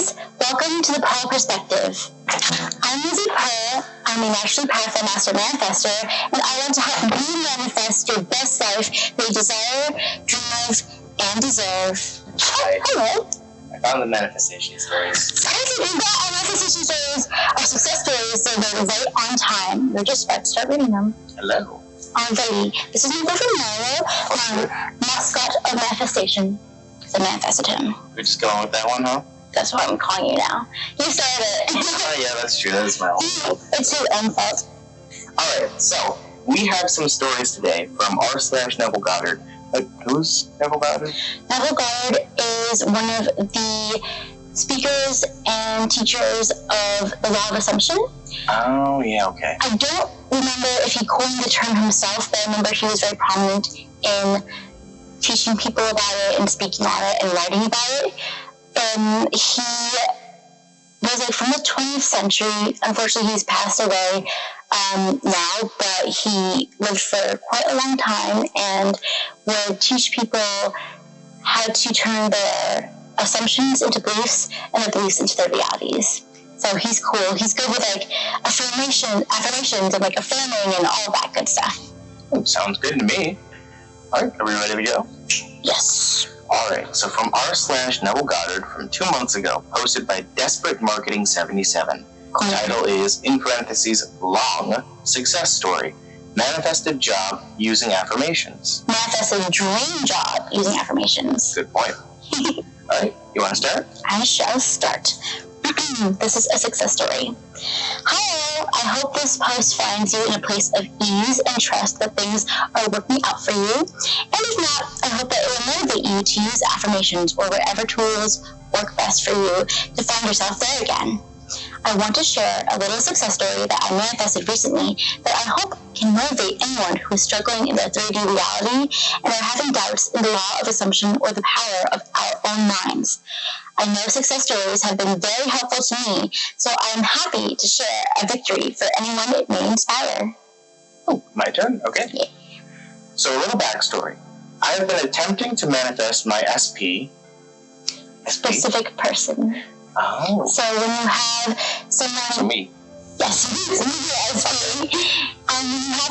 guys, welcome to the Pearl Perspective. I'm Lizi Pearl. I'm a naturally powerful master manifestor, and I want to help you manifest your best life that you desire, drive, and deserve. Hi. Hello. I found the manifestation stories. So we've got our manifestation stories, our success stories, so they're right on time. We're just about to start reading them. Hello. Alrighty. This is my boyfriend Mario, mascot of manifestation. So I manifested him. We're just going with that one, huh? That's what I'm calling you now. You started it. Oh yeah, that's true. That is my own fault. It's your own fault. Alright, so we have some stories today from r/Neville Goddard. Who's Neville Goddard? Neville Goddard is one of the speakers and teachers of the Law of Assumption. Oh, yeah, okay. I don't remember if he coined the term himself, but I remember he was very prominent in teaching people about it and speaking on it and writing about it. And he was like from the 20th century. Unfortunately, he's passed away now, but he lived for quite a long time and would teach people how to turn their assumptions into beliefs and their beliefs into their realities. So he's cool. He's good with like affirmations and like affirming and all that good stuff. Sounds good to me. Alright, are we ready to go? Yes. Alright, so from r/Neville Goddard from 2 months ago, posted by Desperate Marketing 77. Cool. Title is, in parentheses, long success story. Manifested job using affirmations. Manifested dream job using affirmations. Good point. Alright, you want to start? I shall start. This is a success story. Hi all, I hope this post finds you in a place of ease and trust that things are working out for you. And if not, I hope that it will motivate you to use affirmations or whatever tools work best for you to find yourself there again. I want to share a little success story that I manifested recently that I hope can motivate anyone who is struggling in their 3D reality and are having doubts in the law of assumption or the power of our own minds. I know success stories have been very helpful to me, so I am happy to share a victory for anyone it may inspire. Oh, my turn? Okay. Yeah. So a little backstory. I have been attempting to manifest my SP. Specific person. Oh. So when you have someone... So me. Yes, when you have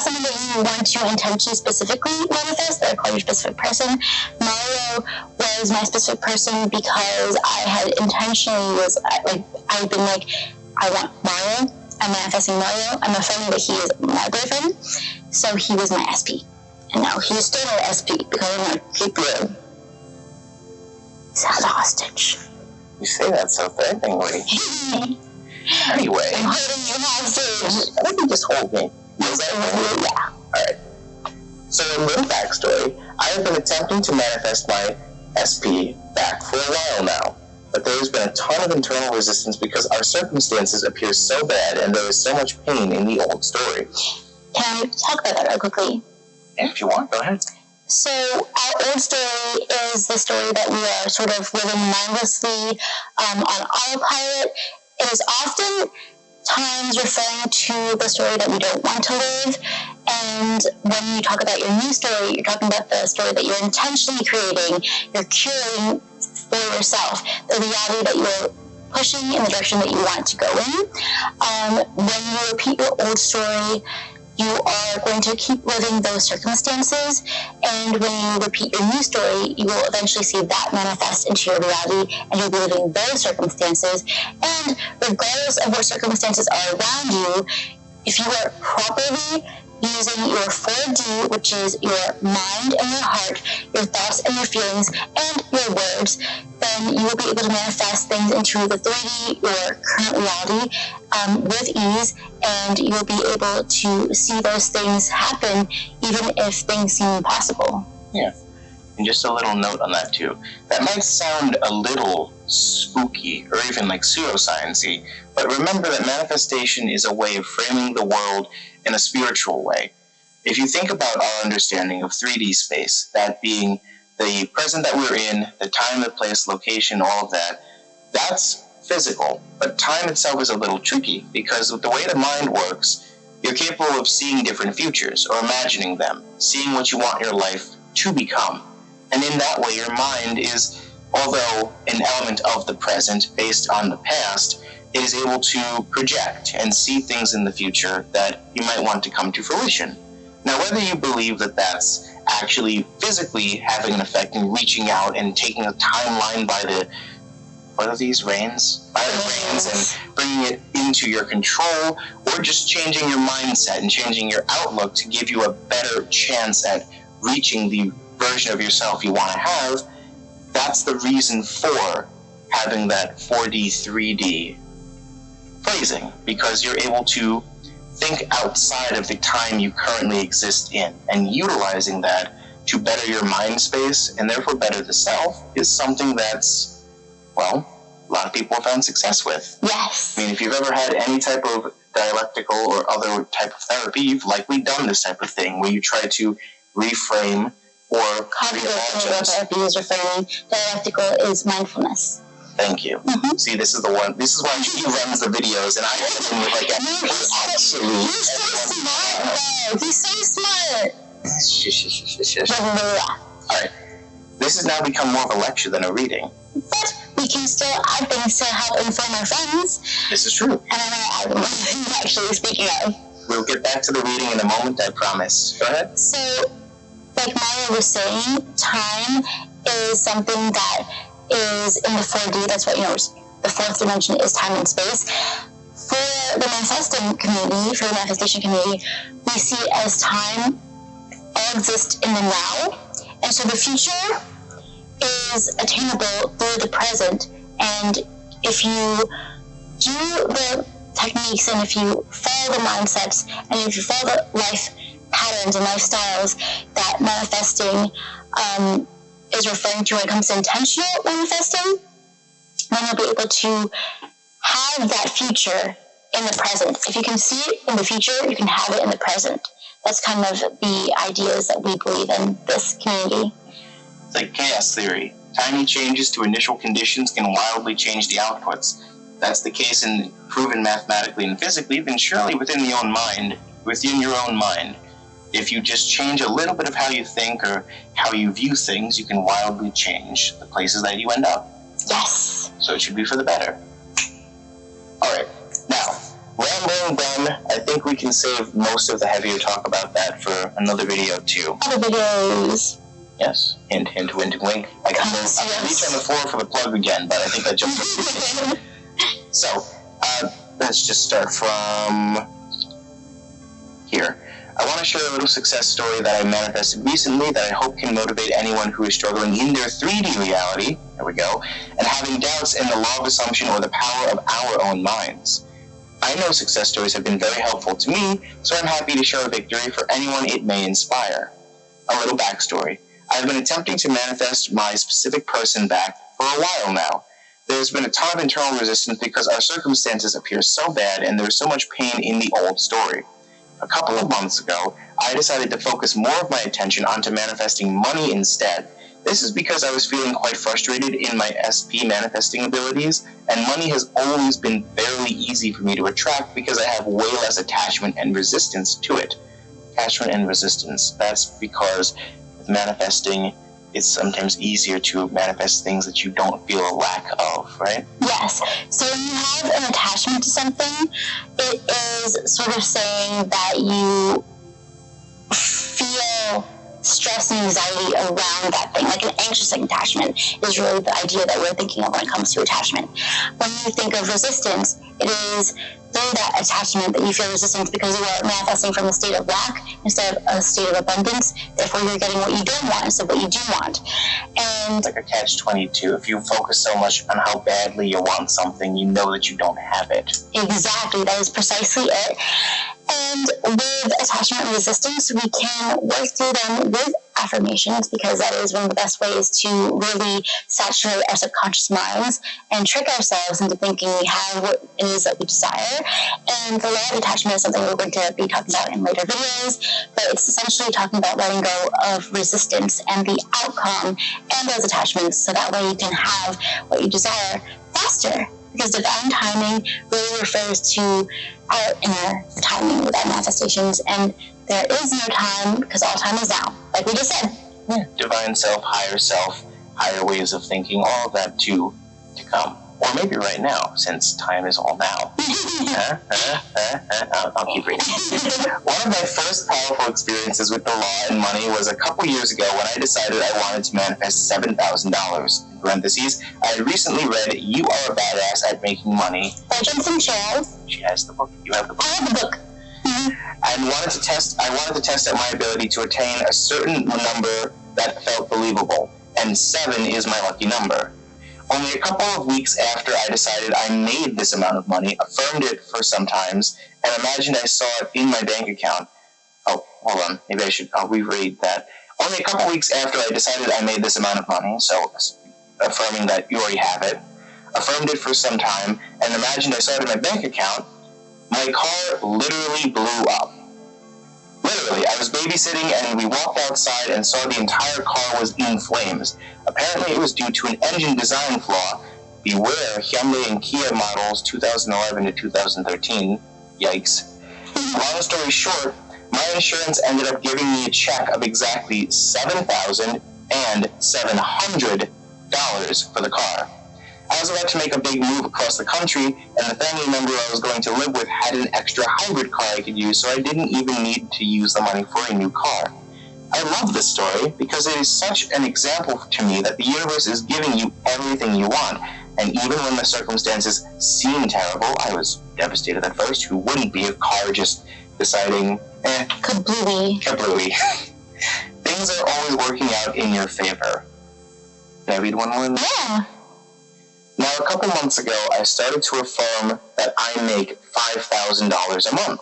someone that you want to intentionally specifically manifest, they're called your specific person. Mario was my specific person because I had intentionally I've been like, I want Mario, I'm manifesting Mario, I'm affirming that he is my boyfriend, so he was my SP. And now he's still my SP because I'm going to keep you. He's held hostage. You say that so threateningly. Anyway. I'm holding you hostage. Let me just hold me. Is that right? Yeah. Alright. So a little backstory. I have been attempting to manifest my SP back for a while now. But there has been a ton of internal resistance because our circumstances appear so bad and there is so much pain in the old story. Can I talk about that real quickly? Yeah, if you want, go ahead. So our old story is the story that we are sort of living mindlessly on autopilot. It is often times referring to the story that we don't want to live. And when you talk about your new story, you're talking about the story that you're intentionally creating. You're curating for yourself the reality that you're pushing in the direction that you want to go in. When you repeat your old story, you are going to keep living those circumstances, and when you repeat your new story, you will eventually see that manifest into your reality, and you'll be living those circumstances. And regardless of what circumstances are around you, if you are properly using your 4D, which is your mind and your heart, your thoughts and your feelings, and your words, then you will be able to manifest things into the 3D, your current reality, with ease, and you'll be able to see those things happen even if things seem impossible. Yeah. And just a little note on that too. That might sound a little spooky or even like pseudoscience-y, but remember that manifestation is a way of framing the world in a spiritual way. If you think about our understanding of 3D space, that being the present that we're in, the time, the place, location, all of that, that's physical. But time itself is a little tricky because with the way the mind works, you're capable of seeing different futures or imagining them, seeing what you want your life to become. And in that way, your mind is Although an element of the present based on the past, it is able to project and see things in the future that you might want to come to fruition. Now, whether you believe that that's actually physically having an effect and reaching out and taking a timeline by the, what are these, reins? By the reins and bringing it into your control, or just changing your mindset and changing your outlook to give you a better chance at reaching the version of yourself you want to have, that's the reason for having that 4D, 3D phrasing, because you're able to think outside of the time you currently exist in, and utilizing that to better your mind space and therefore better the self is something that's, well, a lot of people have found success with. Yes. I mean, if you've ever had any type of dialectical or other type of therapy, you've likely done this type of thing where you try to reframe or cognitive behavioral therapy is reframing. Dialectical is mindfulness. Thank you. Mm-hmm. See, this is the one. This is why he runs the videos, and I have like, actually. He's so smart. He's so smart. All right. This has now become more of a lecture than a reading. But we can still add things to help inform our friends. This is true. And I want to add one thing, actually, speaking of. We'll get back to the reading in a moment, I promise. Go ahead. So, like Maya was saying, time is something that is in the 4D, that's what, the fourth dimension is time and space. For the manifesting community, for the manifestation community, we see it as time all exists in the now, and so the future is attainable through the present, and if you do the techniques, and if you follow the mindsets, and if you follow the life patterns and lifestyles that manifesting is referring to when it comes to intentional manifesting, then you'll be able to have that future in the present. If you can see it in the future, you can have it in the present. That's kind of the ideas that we believe in this community. It's like chaos theory. Tiny changes to initial conditions can wildly change the outputs. That's the case and proven mathematically and physically, then surely within your own mind. If you just change a little bit of how you think or how you view things, you can wildly change the places that you end up. Yes. So it should be for the better. Alright, now, rambling done, I think we can save most of the heavier talk about that for another video too. Other videos. Yes. Hint, hint, wink, wink. I can reach on the floor for the plug again, but I think I jumped. So, let's just start from here. I want to share a little success story that I manifested recently that I hope can motivate anyone who is struggling in their 3D reality, there we go, and having doubts in the law of assumption or the power of our own minds. I know success stories have been very helpful to me, so I'm happy to share a victory for anyone it may inspire. A little backstory. I've been attempting to manifest my specific person back for a while now. There's been a ton of internal resistance because our circumstances appear so bad and there's so much pain in the old story. A couple of months ago, I decided to focus more of my attention onto manifesting money instead. This is because I was feeling quite frustrated in my SP manifesting abilities, and money has always been fairly easy for me to attract because I have way less attachment and resistance to it. Attachment and resistance, that's because with manifesting, it's sometimes easier to manifest things that you don't feel a lack of, right? Yes. So when you have an attachment to something, it is sort of saying that you feel stress and anxiety around that thing. Like an anxious attachment is really the idea that we're thinking of when it comes to attachment. When you think of resistance, it is through that attachment that you feel resistance because you are manifesting from a state of lack instead of a state of abundance. Therefore, you're getting what you don't want instead of what you do want. And it's like a catch-22. If you focus so much on how badly you want something, you know that you don't have it. Exactly. That is precisely it. And with attachment and resistance, we can work through them with affirmations because that is one of the best ways to really saturate our subconscious minds and trick ourselves into thinking we have what it is that we desire. And the law of attachment is something we're going to be talking about in later videos, but it's essentially talking about letting go of resistance and the outcome and those attachments so that way you can have what you desire faster. Because divine timing really refers to our inner timing with our manifestations, and there is no time because all time is now, like we just said. Yeah. Divine self, higher self, higher ways of thinking, all of that to come. Or maybe right now, since time is all now. I'll keep reading. One of my first powerful experiences with the law and money was a couple years ago when I decided I wanted to manifest $7,000. In parentheses, I had recently read You Are a Badass at Making Money. By Jensen Charles. She has the book. You have the book. I have the book. I wanted to test out my ability to attain a certain number that felt believable, and 7 is my lucky number. Only a couple of weeks after I decided I made this amount of money, affirmed it for some times, and imagined I saw it in my bank account. Oh, hold on. Maybe I'll reread that. Only a couple weeks after I decided I made this amount of money, so affirming that you already have it, affirmed it for some time, and imagined I saw it in my bank account, my car literally blew up. Literally, I was babysitting and we walked outside and saw the entire car was in flames. Apparently it was due to an engine design flaw. Beware Hyundai and Kia models 2011 to 2013. Yikes. Long story short, my insurance ended up giving me a check of exactly $7,700 for the car. I was about to make a big move across the country, and the family member I was going to live with had an extra hybrid car I could use, so I didn't even need to use the money for a new car. I love this story because it is such an example to me that the universe is giving you everything you want, and even when the circumstances seem terrible, I was devastated at first. Who wouldn't be? A car just deciding, kablooey. Things are always working out in your favor. Can I read one more? Yeah. Now, a couple months ago, I started to affirm that I make $5,000 a month.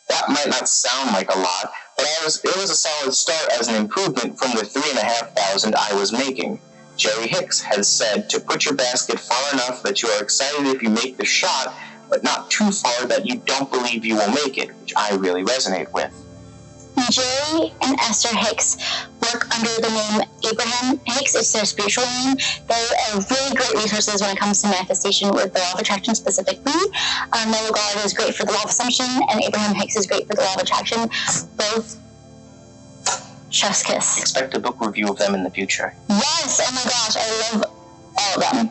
That might not sound like a lot, but it was a solid start as an improvement from the $3,500 I was making. Jerry Hicks has said to put your basket far enough that you are excited if you make the shot, but not too far that you don't believe you will make it, which I really resonate with. Jerry and Esther Hicks work under the name Abraham Hicks. It's their spiritual name. They are really great resources when it comes to manifestation with the law of attraction specifically. Noah Goddard is great for the law of assumption, and Abraham Hicks is great for the law of attraction. Both chef's kiss. Expect a book review of them in the future. Yes! Oh my gosh, I love all of them.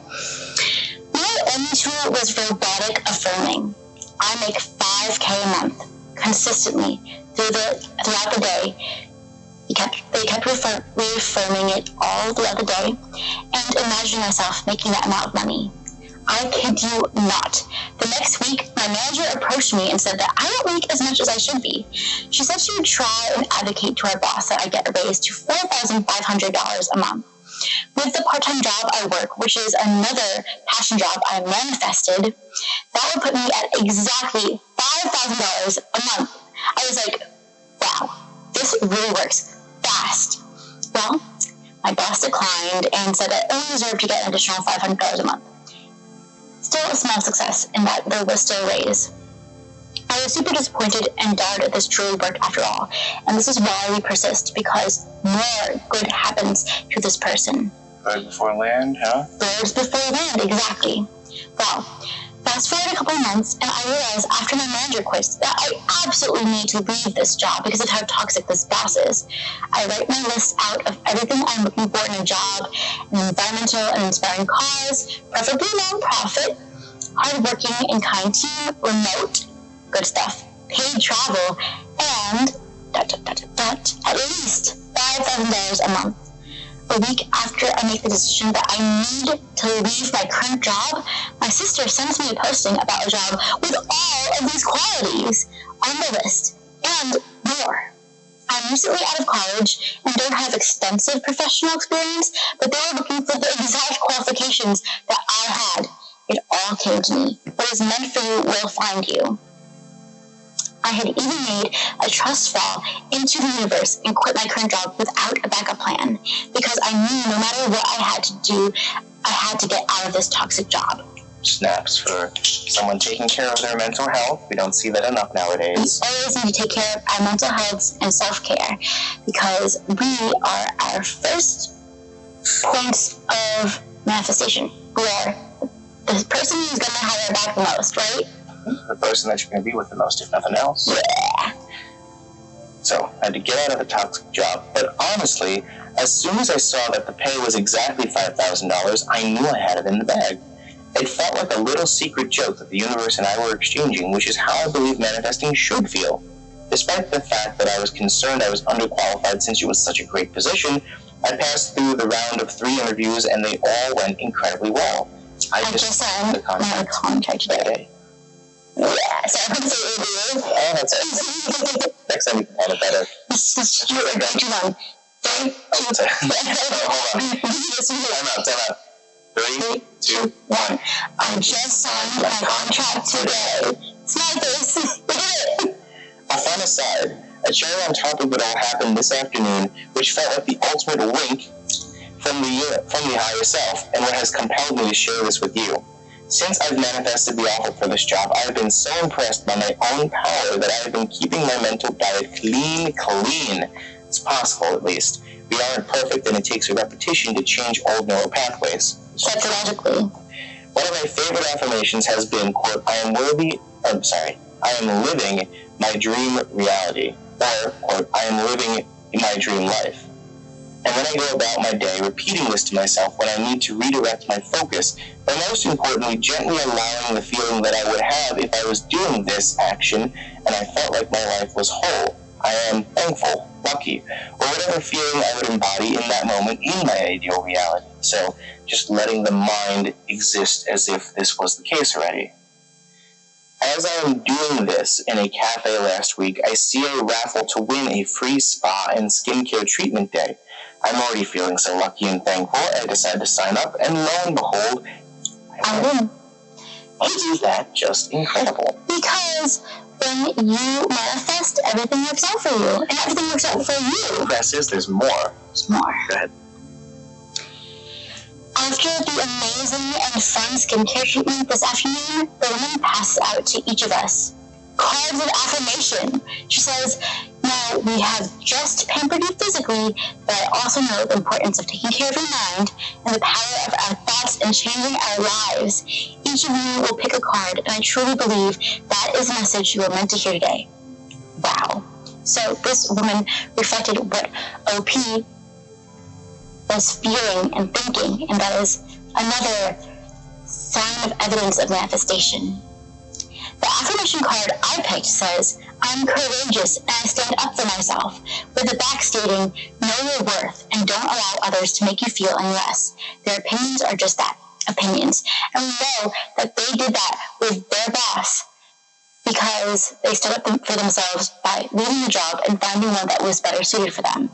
My only tool was robotic affirming. I make $5,000 a month consistently throughout the day. They kept reaffirming it all throughout the day, and imagining myself making that amount of money. I kid you not. The next week, my manager approached me and said that I don't make as much as I should be. She said she would try and advocate to our boss that I get a raise to $4,500 a month. With the part-time job I work, which is another passion job I manifested, that would put me at exactly $5,000 a month. I was like, wow, this really works fast. Well, my boss declined and said I only deserved to get an additional $500 a month. Still a small success in that there was still a raise. I was super disappointed and doubted if this truly worked after all, and this is why we persist, because more good happens to this person. Birds before land, huh? Birds before land, exactly. Well, fast forward a couple of months, and I realized after my manager quits that I absolutely need to leave this job because of how toxic this boss is. I write my list out of everything I'm looking for in a job: an environmental and inspiring cause, preferably nonprofit, hardworking and kind team, remote, good stuff, paid travel, and ... at least $5,000 a month. A week after I make the decision that I need to leave my current job, my sister sends me a posting about a job with all of these qualities on the list, and more. I'm recently out of college and don't have extensive professional experience, but they were looking for the exact qualifications that I had. It all came to me. What is meant for you will find you. I had even made a trust fall into the universe and quit my current job without a backup plan, because I knew no matter what I had to do, I had to get out of this toxic job. Snaps for someone taking care of their mental health. We don't see that enough nowadays. We always need to take care of our mental health and self-care, because we are our first points of manifestation. We are the person who's going to have our back the most, right? The person that you're going to be with the most, if nothing else. Yeah. So, I had to get out of the toxic job. But honestly, As soon as I saw that the pay was exactly $5,000, I knew I had it in the bag. It felt like a little secret joke that the universe and I were exchanging, which is how I believe manifesting should feel. Despite the fact that I was concerned I was underqualified since it was such a great position, I passed through the round of 3 interviews and they all went incredibly well. I just signed the contract today. Yeah, so I would say it is. Oh, that's it. Next time you can plan it better. Too long. 3, 2, Hold on. Time out. 3, 2, 1. I just signed my contract today. Smile face. A fun aside, a cherry on top of it all happened this afternoon, which felt like the ultimate wink from the higher self, and what has compelled me to share this with you. Since I've manifested the offer for this job, I have been so impressed by my own power that I have been keeping my mental diet clean. It's possible, at least. We aren't perfect, and it takes a repetition to change old neural pathways. Psychologically. One of my favorite affirmations has been, quote, I am living my dream reality, or, quote, I am living my dream life. And when I go about my day repeating this to myself when I need to redirect my focus, but most importantly, gently allowing the feeling that I would have if I was doing this action and I felt like my life was whole. I am thankful, lucky, or whatever feeling I would embody in that moment in my ideal reality. So just letting the mind exist as if this was the case already. As I am doing this in a cafe last week, I see a raffle to win a free spa and skincare treatment day. I'm already feeling so lucky and thankful, I decided to sign up, and lo and behold, I win. Isn't that just incredible? Because when you manifest, everything works out for you, and everything works out for you. There's more. There's more. Go ahead. After the amazing and fun skincare treatment this afternoon, the woman passes out to each of us cards of affirmation. She says, now we have just pampered you physically, but I also know the importance of taking care of your mind and the power of our thoughts in changing our lives. Each of you will pick a card, and I truly believe that is the message you were meant to hear today. Wow. So this woman reflected what OP was feeling and thinking, and that is another sign of evidence of manifestation. The affirmation card I picked says, I'm courageous and I stand up for myself, with the back stating, know your worth and don't allow others to make you feel any less. Their opinions are just that, opinions. And we know that they did that with their boss because they stood up for themselves by leaving the job and finding one that was better suited for them.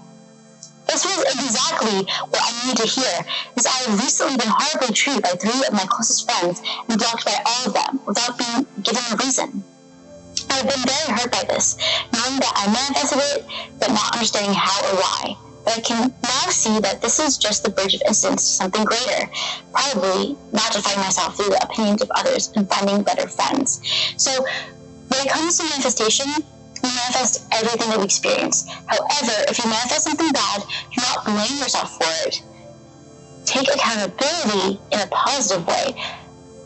This was exactly what I needed to hear, as I had recently been horribly treated by 3 of my closest friends and blocked by all of them without being given a reason. I have been very hurt by this, knowing that I manifested it, but not understanding how or why. But I can now see that this is just the bridge of instance to something greater, probably not defying myself through the opinions of others and finding better friends. So when it comes to manifestation, we manifest everything that we experience. However, if you manifest something bad, do not blame yourself for it. Take accountability in a positive way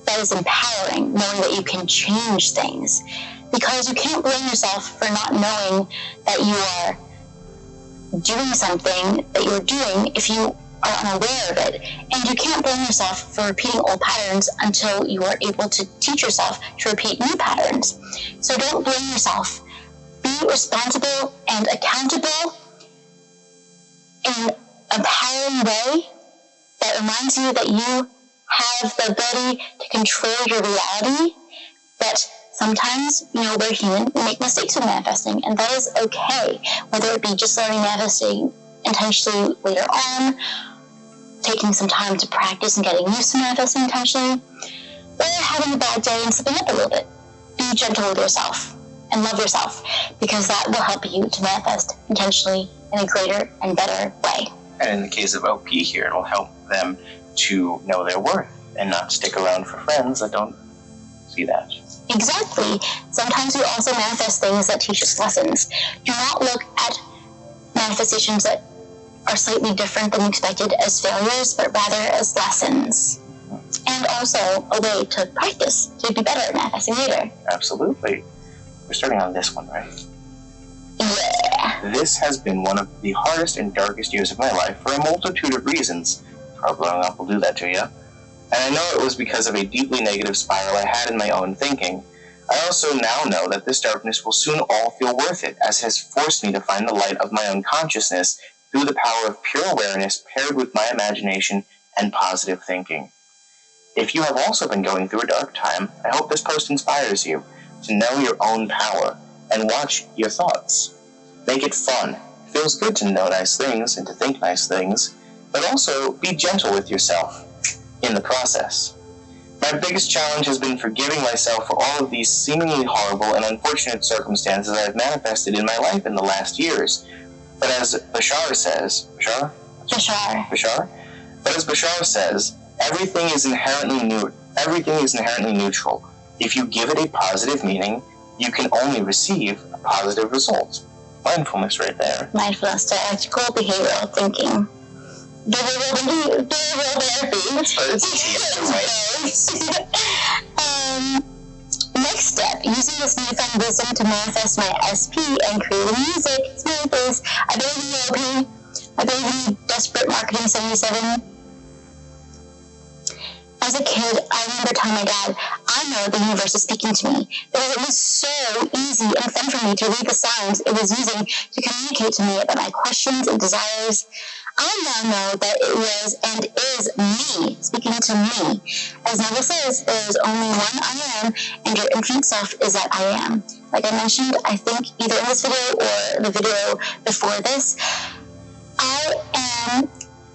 that is empowering, knowing that you can change things. Because you can't blame yourself for not knowing that you are doing something that you're doing if you are unaware of it. And you can't blame yourself for repeating old patterns until you are able to teach yourself to repeat new patterns. So don't blame yourself. Be responsible and accountable in an empowering way that reminds you that you have the ability to control your reality, but sometimes, we're human, we make mistakes with manifesting, and that is okay, whether it be just learning manifesting intentionally later on, taking some time to practice and getting used to manifesting intentionally, or having a bad day and slipping up a little bit. Be gentle with yourself and love yourself, because that will help you to manifest intentionally in a greater and better way. And in the case of OP here, it'll help them to know their worth and not stick around for friends that don't see that. Exactly. Sometimes we also manifest things that teach us lessons. Do not look at manifestations that are slightly different than expected as failures, but rather as lessons. And also a way to practice to be better at manifesting later. Absolutely. We're starting on this one, right? Yeah. This has been one of the hardest and darkest years of my life for a multitude of reasons. Car blowing up will do that to you. And I know it was because of a deeply negative spiral I had in my own thinking. I also now know that this darkness will soon all feel worth it, as it has forced me to find the light of my own consciousness through the power of pure awareness paired with my imagination and positive thinking. If you have also been going through a dark time, I hope this post inspires you to know your own power and watch your thoughts. Make it fun. It feels good to know nice things and to think nice things, but also be gentle with yourself in the process. My biggest challenge has been forgiving myself for all of these seemingly horrible and unfortunate circumstances I have manifested in my life in the last years. But as Bashar says, But as Bashar says, everything is inherently neutral. If you give it a positive meaning, you can only receive a positive result. Mindfulness right there. Mindfulness, dialectical behavioral thinking. Behavioral therapy. Next step, using this newfound wisdom to manifest my SP and creating music. It's my face. I believe in LP. I believe in Desperate Marketing 77. As a kid, I remember telling my dad, I know the universe is speaking to me, because it was so easy and fun for me to read the signs it was using to communicate to me about my questions and desires. I now know that it was and is me speaking to me. As Neville says, there is only one I am, and your infinite self is that I am. Like I mentioned, I think either in this video or the video before this, I am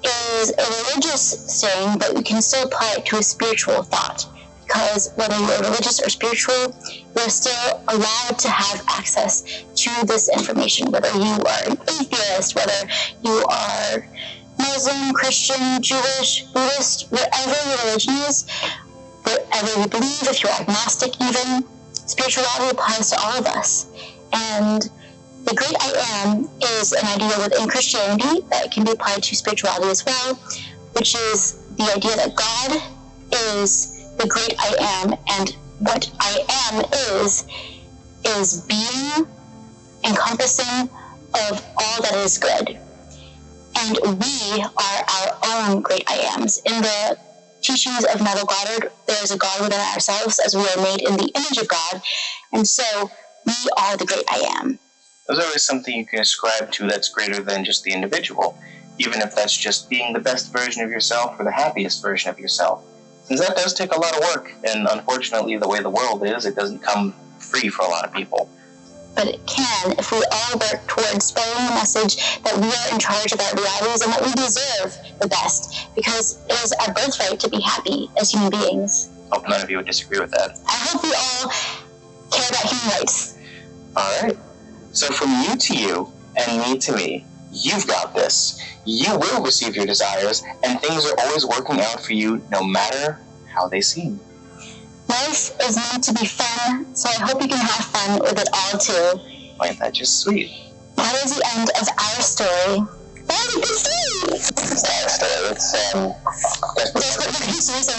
is a religious saying, but we can still apply it to a spiritual thought. Because whether you're religious or spiritual, you're still allowed to have access to this information. Whether you are an atheist, whether you are Muslim, Christian, Jewish, Buddhist, whatever your religion is, whatever you believe, if you're agnostic even, spirituality applies to all of us. And the great I am is an idea within Christianity that can be applied to spirituality as well, which is the idea that God is the great I am, and what I am is being encompassing of all that is good. And we are our own great I ams. In the teachings of Neville Goddard, there is a God within ourselves, as we are made in the image of God, and so we are the great I am. There's always something you can ascribe to that's greater than just the individual, even if that's just being the best version of yourself or the happiest version of yourself. Since that does take a lot of work, and unfortunately the way the world is, it doesn't come free for a lot of people. But it can if we all work towards spreading the message that we are in charge of our realities and that we deserve the best, because it is our birthright to be happy as human beings. Hope none of you would disagree with that. I hope we all care about human rights. Alright. So from you to you, and me to me, you've got this. You will receive your desires, and things are always working out for you no matter how they seem. Life is meant to be fun, so I hope you can have fun with it all too. Ain't that just sweet? That is the end of our story. That is a good story! It's not our story, I'm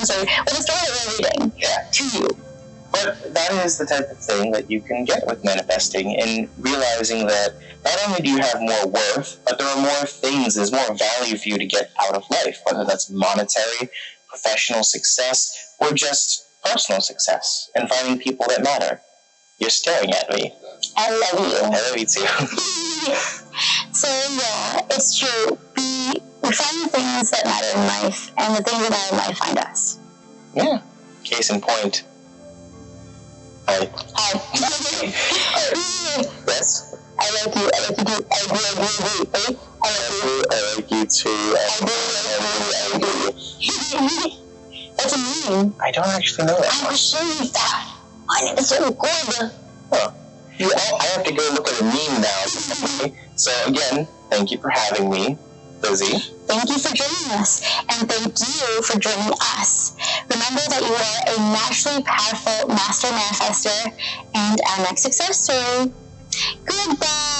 sorry. Well, the story that we're reading. Yeah. To you. But that is the type of thing that you can get with manifesting, and realizing that not only do you have more worth, but there are more things, there's more value for you to get out of life, whether that's monetary, professional success, or just personal success, and finding people that matter. You're staring at me. I love you. I love you too. So yeah, it's true. We find the things that matter in life, and the things that matter in life find us. Yeah. Case in point. Hi. Yes? I like you. I like you too. I agree. I like you too. What's a mean? I don't actually know that. I will show you that. My name is so good. Huh. I have to go look at a meme now. So again, thank you for having me, Lizzie. Thank you for joining us, and thank you for joining us. Remember that you are a naturally powerful master manifestor, and our next success story. Goodbye.